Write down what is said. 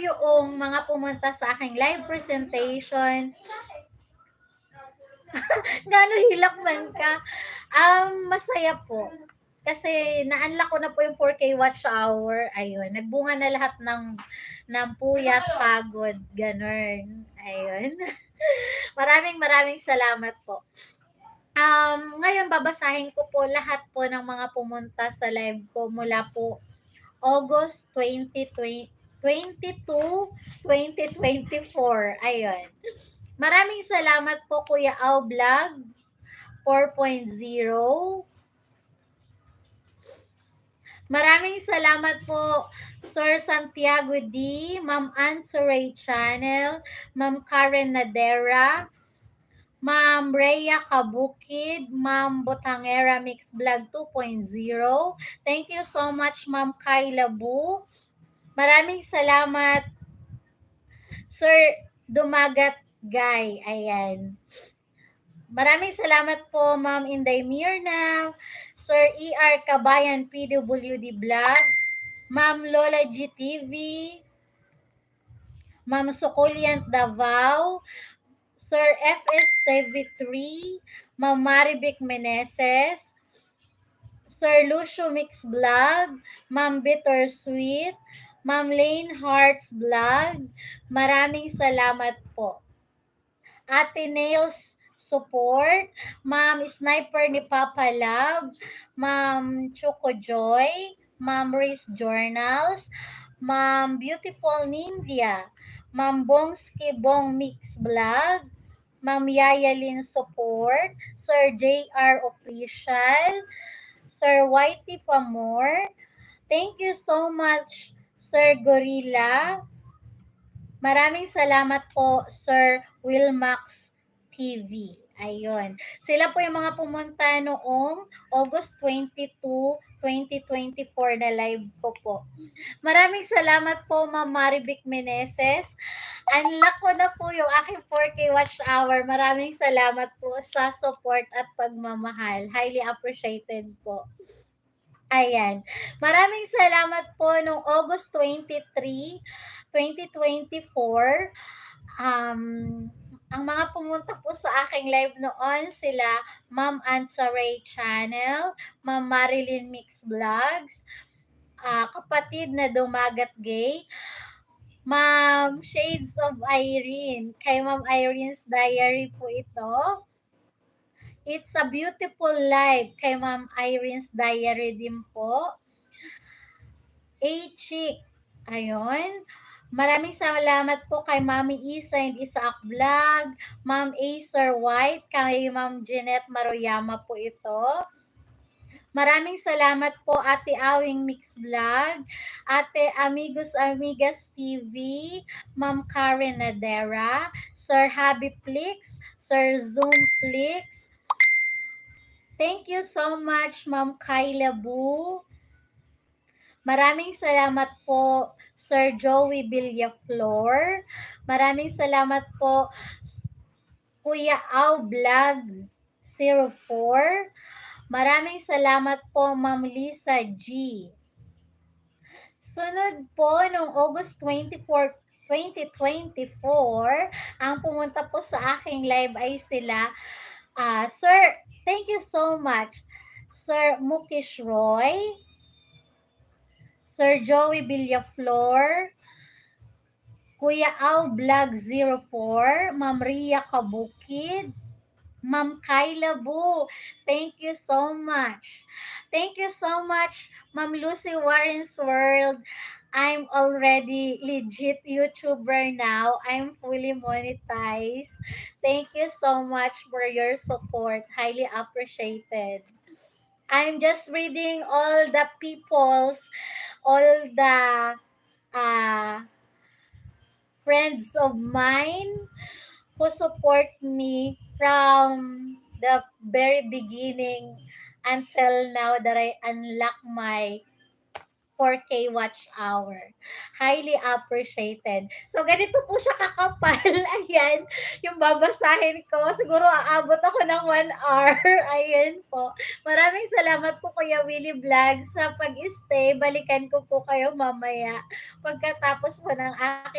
yung mga pumunta sa aking live presentation. Gano'ng hilak man ka. Masaya po. Kasi na-unlock ko na po yung 4K watch hour. Ayun, nagbunga na lahat ng puyat, pagod, gano'n. Ayun. Maraming salamat po. Ngayon babasahin ko po lahat po ng mga pumunta sa live ko mula po August 22, 2024. Ayun. Maraming salamat po Kuya Au Vlog 4.0. Maraming salamat po Sir Santiago D, Ma'am Ansoray Channel, Ma'am Karen Nadera, Ma'am Rhea Kabukid, Ma'am Botangera Mix Vlog 2.0. Thank you so much Ma'am Kyla Bu. Maraming salamat Sir Dumagat Guy. Ayan. Maraming salamat po Ma'am Inday Mirna, Sir ER Kabayan PWD Vlog, Ma'am Lola GTV, Ma'am Sukuliant Davao, Sir FS TV3, Ma'am Marivic Meneses, Sir Lucio Mix Vlog, Ma'am Bittersweet, Ma'am Lane Hearts Vlog. Maraming salamat po. Ate Nails Support, Ma'am Sniper ni Papa Love, Ma'am Choco Joy, Ma'am Riz Journals, Ma'am Beautiful Nindia, Ma'am Bongski Bong Mix Vlog, Ma'am Yayalin Support, Sir JR Official, Sir Whitey Famor. Thank you so much, Sir Gorilla. Maraming salamat po, Sir Wilmax TV. Ayun. Sila po yung mga pumunta noong August 22, 2024 na live ko po. Maraming salamat po, Ma'am Marivic Meneses. Unlock ko na po yung aking 4K watch hour. Maraming salamat po sa support at pagmamahal. Highly appreciated po. Ayan. Maraming salamat po nung August 23, 2024. Ang mga pumunta po sa aking live noon sila Ma'am Ansaray Channel, Ma'am Marilyn Mix Vlogs, kapatid na Dumagat Gay, Ma'am Shades of Irene. Kay Ma'am Irene's Diary po ito. It's a Beautiful Life kay Ma'am Irene's Diary din po. A-Chick. Ayun. Maraming salamat po kay Mami Isa and Isaac Vlog, Ma'am Acer White, kay Ma'am Jeanette Maruyama po ito. Maraming salamat po Ate Awing Mix Vlog, Ate Amigos Amigas TV, Ma'am Karen Nadera, Sir Happy Flix, Sir Zoom Flix. Thank you so much Ma'am Kyla Bu. Maraming salamat po Sir Joey Villaflor. Maraming salamat po Kuya Au Vlogs 04. Maraming salamat po Ma'am Lisa G. Sunod po noong August 24, 2024, ang pumunta po sa aking live ay sila Sir, thank you so much Sir Mukesh Roy, Sir Joey Villaflor, Kuya Au Vlog 04, Ma'am Ria Kabukid, Ma'am Kyla Bu. Thank you so much. Thank you so much, Ma'am Lucy Warren's World. I'm already legit YouTuber now. I'm fully monetized. Thank you so much for your support. Highly appreciated. I'm just reading all the friends of mine who support me from the very beginning until now that I unlock my 4K watch hour. Highly appreciated. So, ganito po siya kakapal. Ayan, yung babasahin ko. Siguro aabot ako ng 1 hour. Ayan po. Maraming salamat po Kuya Willie Vlog sa pag-stay. Balikan ko po kayo mamaya pagkatapos po ng aking